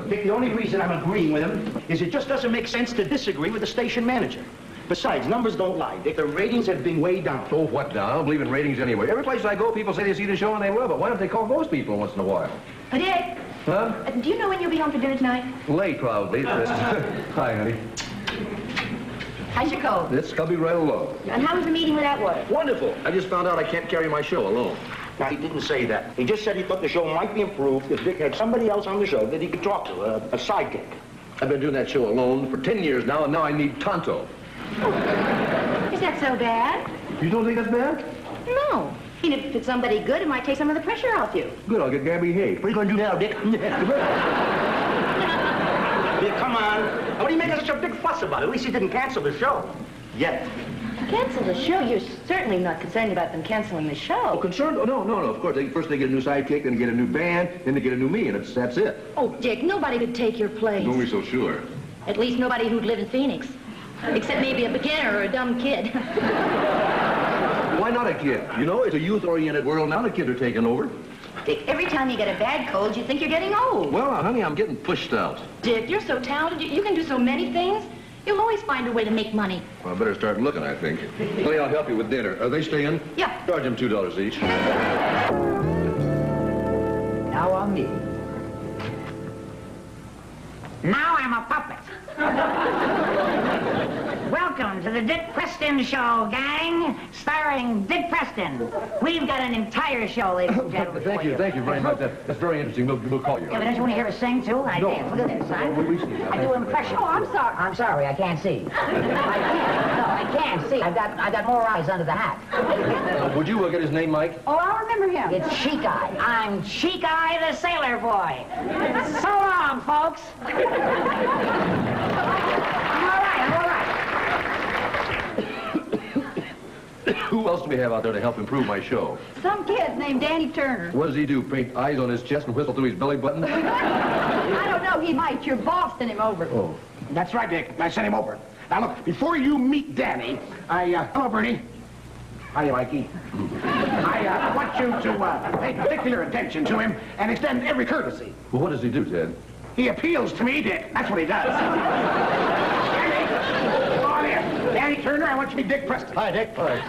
Dick, the only reason I'm agreeing with him is it just doesn't make sense to disagree with the station manager. Besides, numbers don't lie, Dick. The ratings have been way down. Oh, what now? I don't believe in ratings anyway. Every place I go, people say they see the show and they love it. Why don't they call those people once in a while? Dick. Huh? Do you know when you'll be home for dinner tonight? Late, probably. Hi, honey. How's your cold? It's coming right along. And how was the meeting with Atwater? Wonderful. I just found out I can't carry my show alone. Now, he didn't say that. He just said he thought the show might be improved if Dick had somebody else on the show that he could talk to, a sidekick. I've been doing that show alone for 10 years now, and now I need Tonto. Is that so bad? You don't think that's bad? No. And if it's somebody good, it might take some of the pressure off you. Good, I'll get Gabby Hay. What are you going to do now, Dick? Dick, come on. What are you making such a big fuss about? At least he didn't cancel the show. Yet. Cancel the show? You're certainly not concerned about them canceling the show. Oh, concerned? Oh, no. Of course, first they get a new sidekick, then they get a new band, then they get a new me, and that's it. Oh, Dick, nobody could take your place. Don't be so sure. At least nobody who'd live in Phoenix. Except maybe a beginner or a dumb kid. Why not a kid? You know, it's a youth-oriented world now. The kids are taking over. Dick, every time you get a bad cold, you think you're getting old. Well, honey, I'm getting pushed out. Dick, you're so talented. You can do so many things. You'll always find a way to make money. Well, I better start looking, I think. Honey, I'll help you with dinner. Are they staying? Yeah. Charge them $2 each. Now on me. Now I'm a puppet. Welcome to the Dick Preston Show, gang, starring Dick Preston. We've got an entire show, ladies and gentlemen. Thank you very much. That's very interesting. We'll call you. Yeah, but don't you want to hear us sing, too? I dance. Look at this, huh? I do impression. Oh, I'm sorry. I'm sorry, I can't see. I can't see. I've got more eyes under the hat. Would you get his name, Mike? Oh, I'll remember him. It's Cheek Eye. I'm Cheek Eye the Sailor Boy. So long, folks. I'm all right. Who else do we have out there to help improve my show? Some kid named Danny Turner. What does he do, paint eyes on his chest and whistle through his belly button? I don't know. He might. Your boss sent him over. Oh. That's right, Dick. I sent him over. Now, look, before you meet Danny, hello, Bernie. Hiya, Mikey. I want you to pay particular attention to him and extend every courtesy. Well, what does he do, Ted? He appeals to me, Dick. That's what he does. Danny, come on in. Danny Turner, I want you to meet Dick Preston. Hi, Dick. Hi.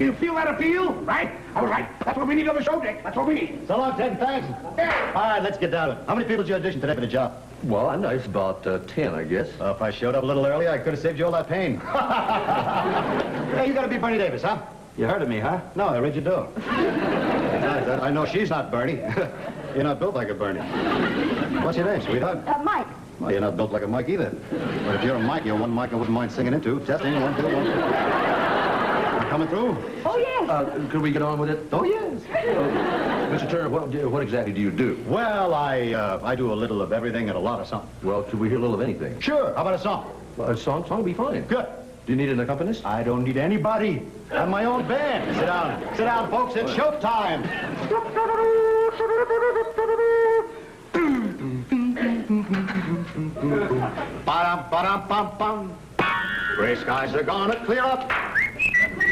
You feel that appeal? Right? All right. That's what we need on the show, Dick. That's what we need. So long, Ted. Thanks. Yeah. All right, let's get down to it. How many people did you audition today for the job? Well, I know it's about 10, I guess. If I showed up a little earlier, I could have saved you all that pain. Hey, you gotta be Bernie Davis, huh? You heard of me, huh? No, I read your door. I know she's not Bernie. You're not built like a Bernie. What's your name, sweetheart? Mike. Well, you're not built like a Mike either. But if you're a Mike, you're one Mike I wouldn't mind singing into. Testing, 1, 2, 1, 2. Coming through? Oh, yes. Could we get on with it? Oh, yes. Mr. Turner, what exactly do you do? Well, I do a little of everything and a lot of something. Well, could we hear a little of anything? Sure. How about a song? Well, a song would be fine. Good. Do you need an accompanist? I don't need anybody. I have my own band. Sit down. Sit down, folks. It's showtime. Ba-dum-ba-dum-bum-bum. Gray skies are gonna clear up.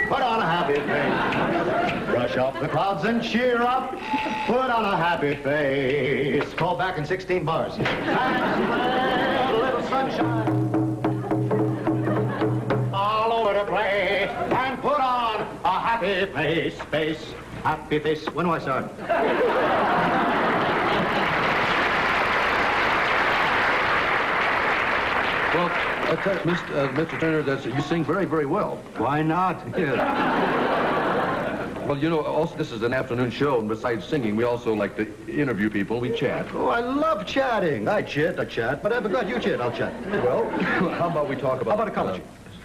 Put on a happy face. Brush off the clouds and cheer up. Put on a happy face. Call back in 16 bars. And spread a little sunshine all over the place. And put on a happy face. Happy face. When do I start? Well, Mr. Turner, you sing very, very well. Why not? Well, you know, also this is an afternoon show, and besides singing, we also like to interview people. We chat. Oh, I love chatting. I chat, but I forgot you chat. I'll chat. Well, how about we talk about... How about ecology?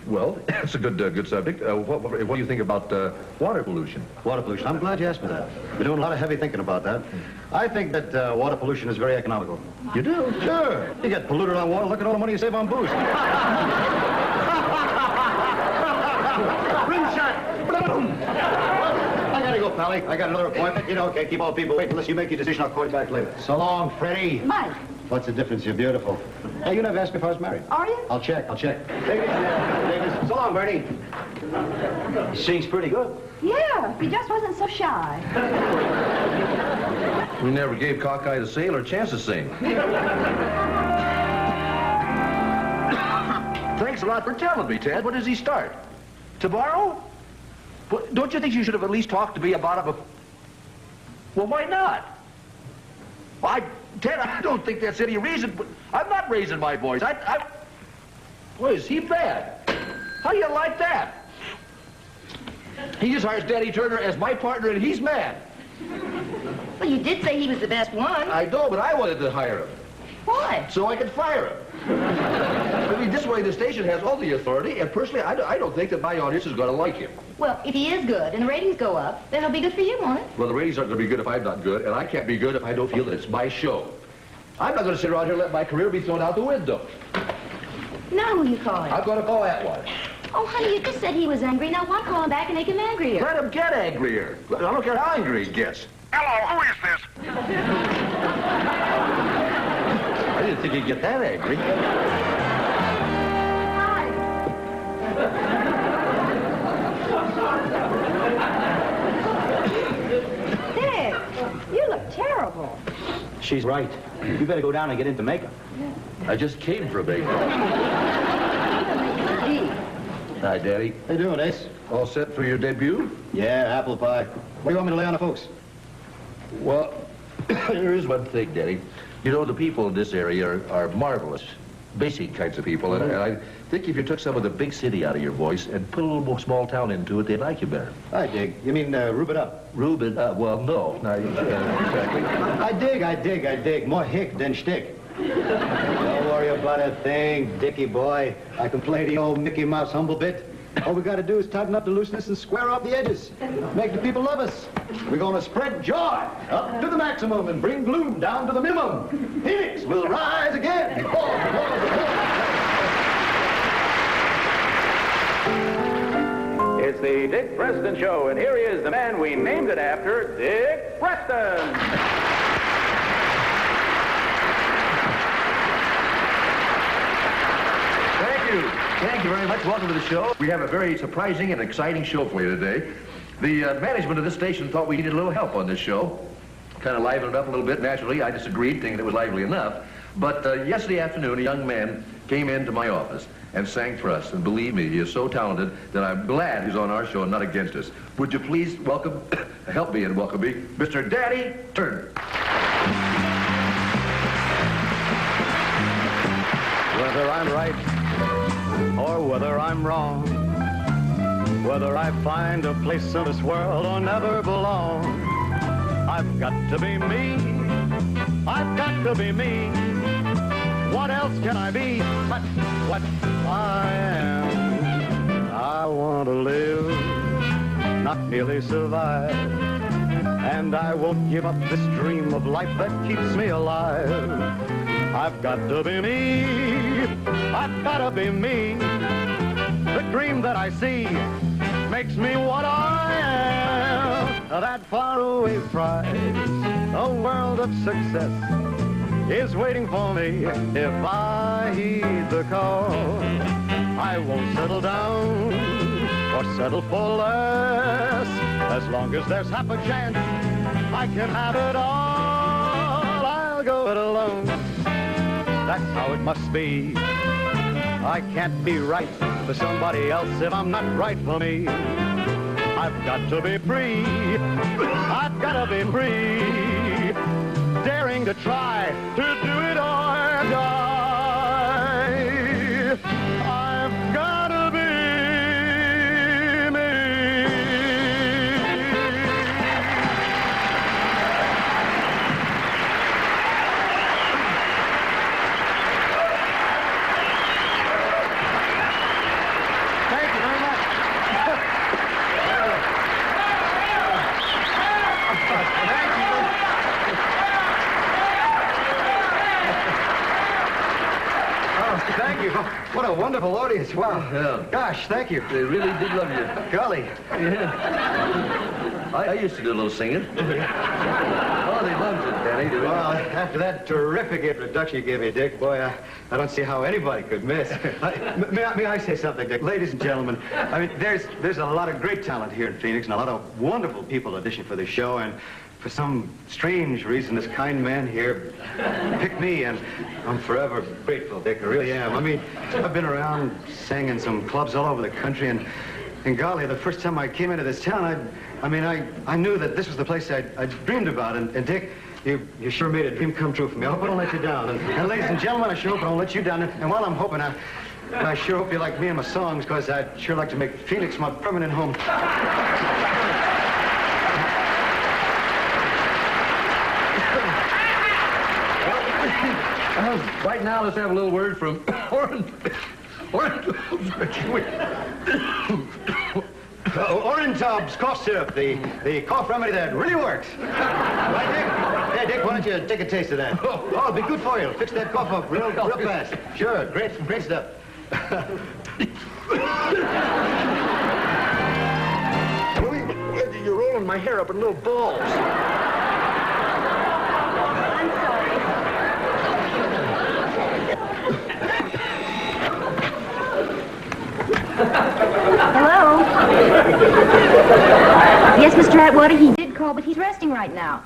Well, that's a good subject. What do you think about water pollution? Water pollution. I'm glad you asked me that. Been doing a lot of heavy thinking about that. I think that water pollution is very economical. You do? Sure. You get polluted on water, look at all the money you save on booze. Rim shot. I gotta go, Pally. I got another appointment. You know, can't keep all people waiting unless you make your decision. I'll call you back later. So long, Freddie. Mike. What's the difference? You're beautiful. Hey, you never asked me if I was married. Are you? I'll check. Take it easy there, Davis. So long, Bernie. He sings pretty good. Yeah, he just wasn't so shy. We never gave Cockeye the Sailor a chance to sing. Thanks a lot for telling me, Ted. When does he start? Tomorrow? Well, don't you think you should have at least talked to me about it? Well, why not? Ted, I don't think that's any reason, but I'm not raising my voice. Boy, is he bad? How do you like that? He just hires Danny Turner as my partner, and he's mad. Well, you did say he was the best one. I know, but I wanted to hire him. Why? So I could fire him. I mean, this way the station has all the authority, and personally, I don't think that my audience is going to like him. Well, if he is good and the ratings go up, then it'll be good for you, won't it? Well, the ratings aren't going to be good if I'm not good, and I can't be good if I don't feel that it's my show. I'm not going to sit around here and let my career be thrown out the window. Now who you calling? I'm going to call that one. Oh, honey, you just said he was angry. Now why call him back and make him angrier? Let him get angrier. I don't care how angry he gets. Hello, who is this? I didn't think he'd get that angry. Dick, you look terrible. She's right. You better go down and get into makeup. I just came for a bake. Hi, Daddy. How you doing, Ace? All set for your debut? Yeah, apple pie. What do you want me to lay on the folks? Well, there is one thing, Daddy. You know, the people in this area are marvelous, basic kinds of people, and I think if you took some of the big city out of your voice and put a little more small town into it, they'd like you better. I dig. You mean rube it up? Rube it up? Well, no. Not exactly. I dig. More hick than shtick. Don't worry about a thing, Dickie boy. I can play the old Mickey Mouse humble bit. All we got to do is tighten up the looseness and square off the edges. Make the people love us. We're going to spread joy up to the maximum and bring gloom down to the minimum. Phoenix will rise again. It's the Dick Preston Show, and here he is, the man we named it after, Dick Preston. Thank you very much. Welcome to the show. We have a very surprising and exciting show for you today. The management of this station thought we needed a little help on this show. Kind of liven it up a little bit. Naturally, I disagreed, thinking it was lively enough. But yesterday afternoon, a young man came into my office and sang for us. And believe me, he is so talented that I'm glad he's on our show and not against us. Would you please welcome, help me and welcome me, Mr. Danny Turner. Whether I'm right or whether I'm wrong, whether I find a place in this world or never belong, I've got to be me. I've got to be me. What else can I be but what I am? I want to live, not merely survive, and I won't give up this dream of life that keeps me alive. I've got to be me. I've got to be me. The dream that I see makes me what I am. That faraway prize, a world of success, is waiting for me if I heed the call. I won't settle down or settle for less. As long as there's half a chance I can have it all, I'll go it alone. That's how it must be. I can't be right for somebody else if I'm not right for me. I've got to be free. I've got to be free. Daring to try to do it or die. I've got to be me. Thank you very much. Thank you. What a wonderful audience. Wow. Yeah. Gosh, thank you. They really did love you. Golly. Yeah. I used to do a little singing. Oh, really loves it, Danny. Well, after that terrific introduction you gave me, Dick, boy, I don't see how anybody could miss. May I say something, Dick? Ladies and gentlemen, I mean, there's a lot of great talent here in Phoenix and a lot of wonderful people audition for the show, and for some strange reason, this kind man here picked me, and I'm forever grateful, Dick. I really am. I mean, I've been around, sang in some clubs all over the country, and golly, the first time I came into this town, I knew that this was the place I dreamed about, and Dick, you sure made a dream come true for me. I hope I don't let you down. And ladies and gentlemen, I sure hope I don't let you down. And while I'm hoping, I sure hope you like me and my songs, because I'd sure like to make Phoenix my permanent home. Right now, let's have a little word from Orentub's cough syrup, the cough remedy that really works. Right, Dick? Hey, Dick, why don't you take a taste of that? Oh, it'll be good for you. It'll fix that cough up real fast. Sure, great stuff. You're rolling my hair up in little balls. I'm sorry. Hello? Yes, Mr. Atwater, he did call, but he's resting right now.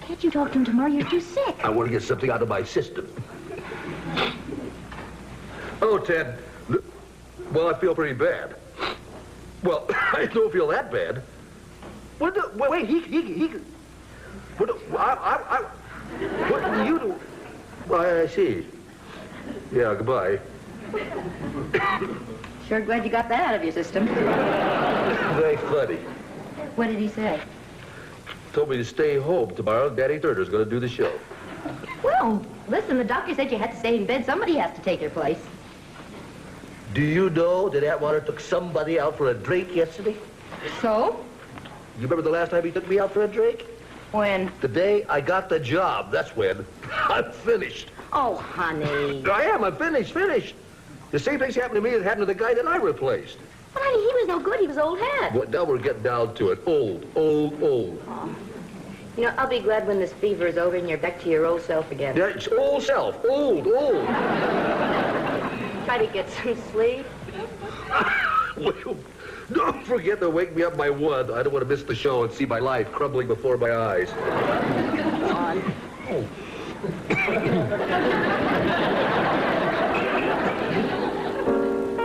Can't you talk to him tomorrow? You're too sick. I want to get something out of my system. Oh, Ted. Well, I feel pretty bad. Well, I don't feel that bad. Wait, he... What do you do? Well, I see. Yeah, goodbye. Sure glad you got that out of your system. Very funny. What did he say? Told me to stay home tomorrow. Daddy Turner's going to do the show. Well, listen, the doctor said you had to stay in bed. Somebody has to take your place. Do you know that Atwater took somebody out for a drink yesterday? So? You remember the last time he took me out for a drink? When? The day I got the job. That's when. I'm finished. Oh, honey. I'm finished. The same thing's happened to me as happened to the guy that I replaced. Well, honey, he was no good. He was old hat. Well, now we're getting down to it. Old. Oh. You know, I'll be glad when this fever is over and you're back to your old self again. Yeah, it's old self. Old. Try to get some sleep. Well, don't forget to wake me up by 1. I don't want to miss the show and see my life crumbling before my eyes. Come on. Oh.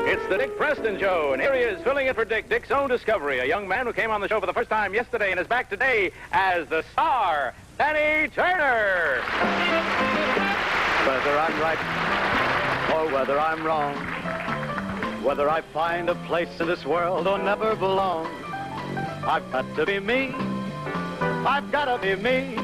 It's the Dick Preston Show, and here he is filling in for Dick's own discovery, a young man who came on the show for the first time yesterday and is back today as the star, Danny Turner. Whether I'm right or whether I'm wrong, whether I find a place in this world or never belong, I've got to be me. I've got to be me.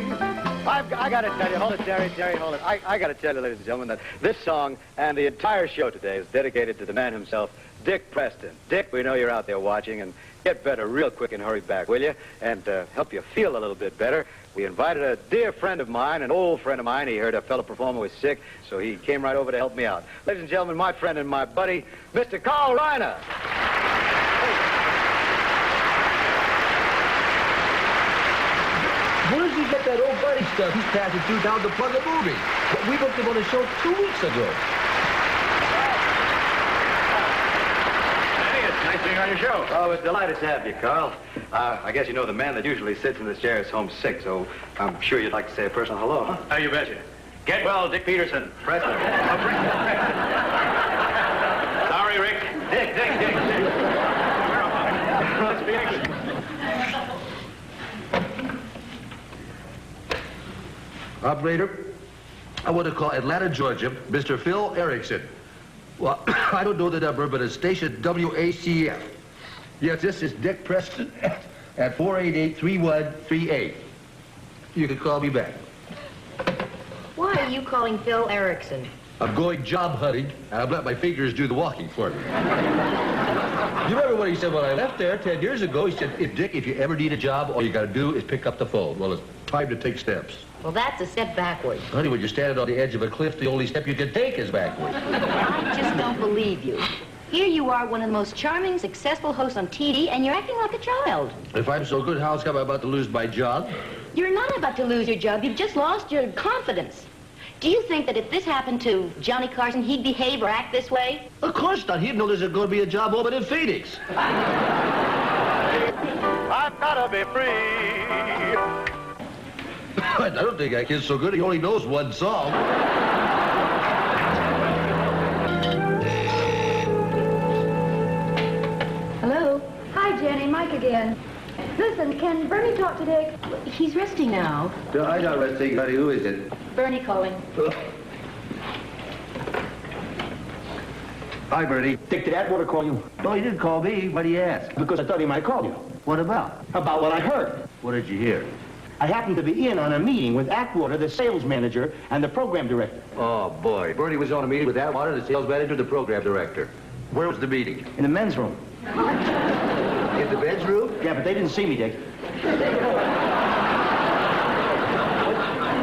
I got to tell you, hold it, Jerry, hold it. I got to tell you, ladies and gentlemen, that this song and the entire show today is dedicated to the man himself, Dick Preston. Dick, we know you're out there watching, and get better real quick and hurry back, will you? And help you feel a little bit better. We invited a dear friend of mine, an old friend of mine. He heard a fellow performer was sick, so he came right over to help me out. Ladies and gentlemen, my friend and my buddy, Mr. Carl Reiner. Where does he get that old buddy stuff he's passing through down to plug a movie? We booked him on a show 2 weeks ago. Danny, it's nice being on your show. Oh, it's delighted to have you, Carl. I guess you know the man that usually sits in this chair is homesick, so I'm sure you'd like to say a personal hello, huh? Oh, you betcha. Get well, Dick Peterson. Preston. Sorry, Rick. Dick. Let's be action. Operator, I want to call Atlanta, Georgia, Mr. Phil Erickson. Well, I don't know the number, but it's station WACF. Yes, this is Dick Preston at 488-3138. You can call me back. Why are you calling Phil Erickson? I'm going job hunting, and I've let my fingers do the walking for me. You remember what he said when I left there 10 years ago? He said, Dick, if you ever need a job, all you got to do is pick up the phone. Well, it's time to take steps. Well, that's a step backwards. Honey, when you're standing on the edge of a cliff, the only step you can take is backward. I just don't believe you. Here you are, one of the most charming, successful hosts on TV, and you're acting like a child. If I'm so good, how's come I'm about to lose my job? You're not about to lose your job. You've just lost your confidence. Do you think that if this happened to Johnny Carson, he'd behave or act this way? Of course not. He'd know there's going to be a job open in Phoenix. I've gotta be free. I don't think that kid's so good. He only knows one song. Hello? Hi, Jenny. Mike again. Listen, can Bernie talk to Dick? He's resting now. I'm not resting, honey. Who is it? Bernie calling. Hi, Bernie. Dick, did Atwater call you? No, he didn't call me. Why did he ask? Because I thought he might call you. What about? About what I heard. What did you hear? I happened to be in on a meeting with Atwater, the sales manager, and the program director. Oh, boy. Bernie was on a meeting with Atwater, the sales manager, the program director. Where was the meeting? In the men's room. In the bedroom? Yeah, but they didn't see me, Dick.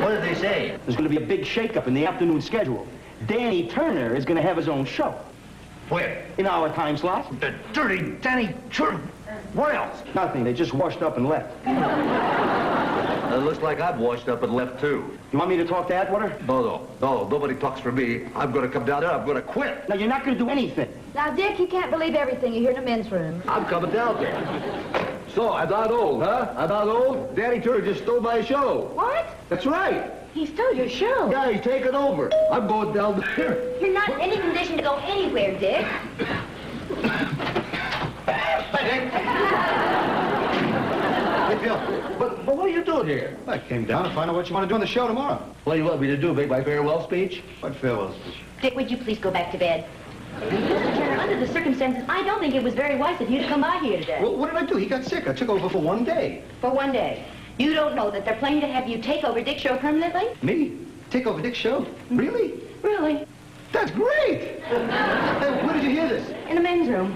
What did they say? There's going to be a big shakeup in the afternoon schedule. Danny Turner is going to have his own show. Where? In our time slot. The dirty Danny Turner. What else? Nothing. They just washed up and left. It looks like I've washed up and left, too. You want me to talk to Atwater? No, nobody talks for me. I'm going to come down there. I'm going to quit. No, you're not going to do anything. Now, Dick, you can't believe everything you hear in the men's room. I'm coming down there. So, I'm not old, huh? I'm not old? Danny Turner just stole my show. What? That's right. He stole your show. Yeah, he's taking over. I'm going down there. You're not in any condition to go anywhere, Dick. But what are you doing here? I came down to find out what you want to do on the show tomorrow. What do you want me to do, make my farewell speech? What farewell speech? Dick, would you please go back to bed? Mr. Turner, under the circumstances, I don't think it was very wise of you to come by here today. Well, what did I do? He got sick. I took over for one day. For one day. You don't know that they're planning to have you take over Dick's show permanently? Me? Take over Dick's show? Really? Really? That's great! Hey, where did you hear this? In the men's room.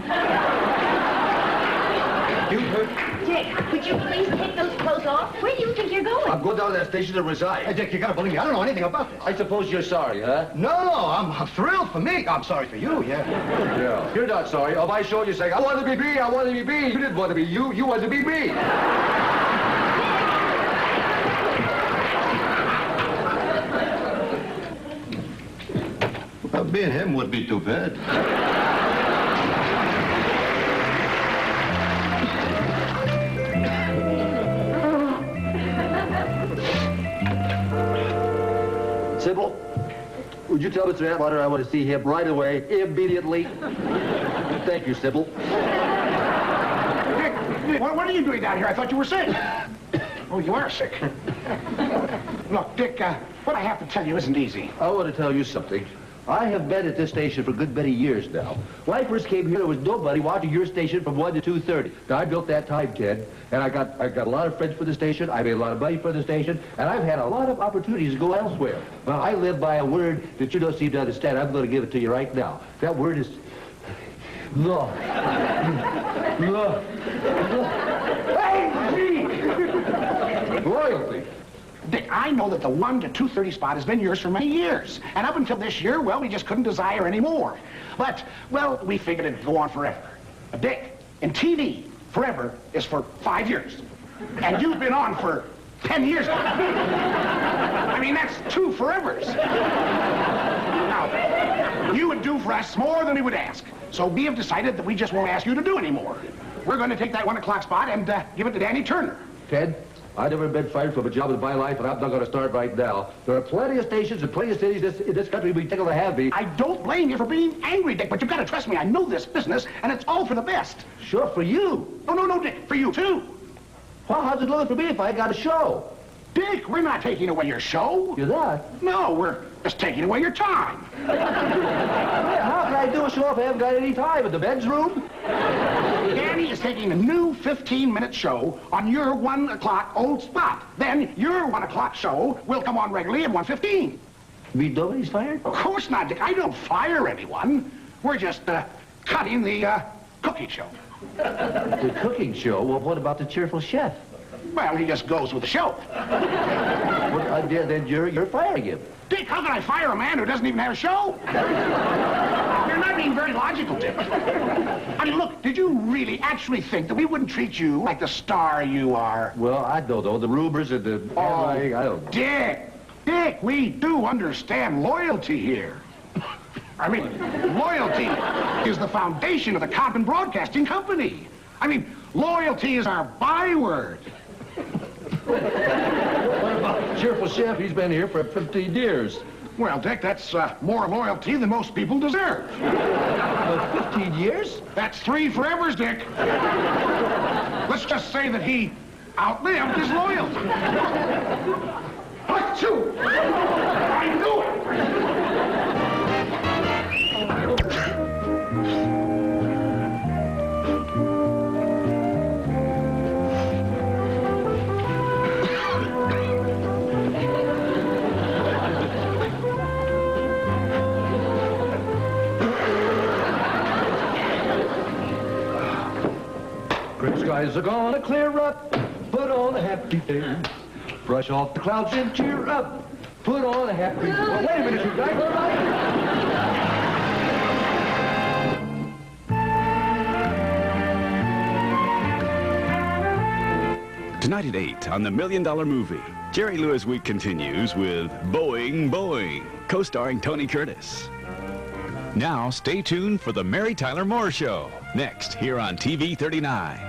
You heard? Dick, could you please take those clothes off? Where do you think you're going? I'm going down to that station to resign. Hey, Dick, you gotta believe me. I don't know anything about this. I suppose you're sorry, huh? No, I'm thrilled for me. I'm sorry for you, yeah. Yeah. You're not sorry. On my show, you're saying, I want to be me, I want to be me. You didn't want to be you, you wanted to be me. Well, being him would be too bad. Sybil, would you tell Mr. Atwater I want to see him right away, immediately? Thank you, Sybil. Dick, what are you doing down here? I thought you were sick. Oh, you are sick. Look, Dick, what I have to tell you isn't easy. I want to tell you something. I have been at this station for a good many years now. When I first came here, there was nobody watching your station from 1 to 2:30. Now, I built that time, Ted, and I got a lot of friends for the station. I made a lot of money for the station, and I've had a lot of opportunities to go elsewhere. Well, I live by a word that you don't seem to understand. I'm going to give it to you right now. That word is love. Love. Loyalty. Dick, I know that the 1 to 2:30 spot has been yours for many years. And up until this year, well, we just couldn't desire any more. But, well, we figured it'd go on forever. Dick, in TV, forever is for 5 years. And you've been on for 10 years now. I mean, that's 2 forevers. Now, you would do for us more than we would ask. So we have decided that we just won't ask you to do any more. We're going to take that 1 o'clock spot and give it to Danny Turner. Ted, I've never been fired from a job in my life, and I'm not going to start right now. There are plenty of stations and plenty of cities in this country we tickled to have me. I don't blame you for being angry, Dick, but you've got to trust me. I know this business, and it's all for the best. Sure, for you. No, Dick, for you, too. Well, how's it looking for me if I got a show? Dick, we're not taking away your show. You're not? No, we're just taking away your time. Yeah, how can I do a show if I haven't got any time in the men's room? Danny is taking a new 15-minute show on your 1 o'clock old spot. Then your 1 o'clock show will come on regularly at 1:15. You mean nobody's fired? Of course not, Dick. I don't fire anyone. We're just cutting the cooking show. The cooking show? Well, what about the cheerful chef? Well, he just goes with the show. Well, then you're firing him. Dick, how can I fire a man who doesn't even have a show? Here, You're not being very logical, Dick. I mean, look, did you really actually think that we wouldn't treat you like the star you are? Well, I don't know. The rumors and the... I don't know. Dick, we do understand loyalty here. I mean, loyalty is the foundation of the Cotton Broadcasting Company. I mean, loyalty is our byword. What about Cheerful Chef? He's been here for 15 years. Well, Dick, that's more loyalty than most people deserve. 15 years? That's 3 forevers, Dick. Let's just say that he outlived his loyalty. Achoo! I knew it! Gray skies are gonna clear up. Put on a happy face. Brush off the clouds and cheer up. Put on a happy... Well, wait a minute, you guys. All right? Tonight at 8 on The $1 Million Movie, Jerry Lewis Week continues with Boing Boing, co-starring Tony Curtis. Now, stay tuned for The Mary Tyler Moore Show, next here on TV 39.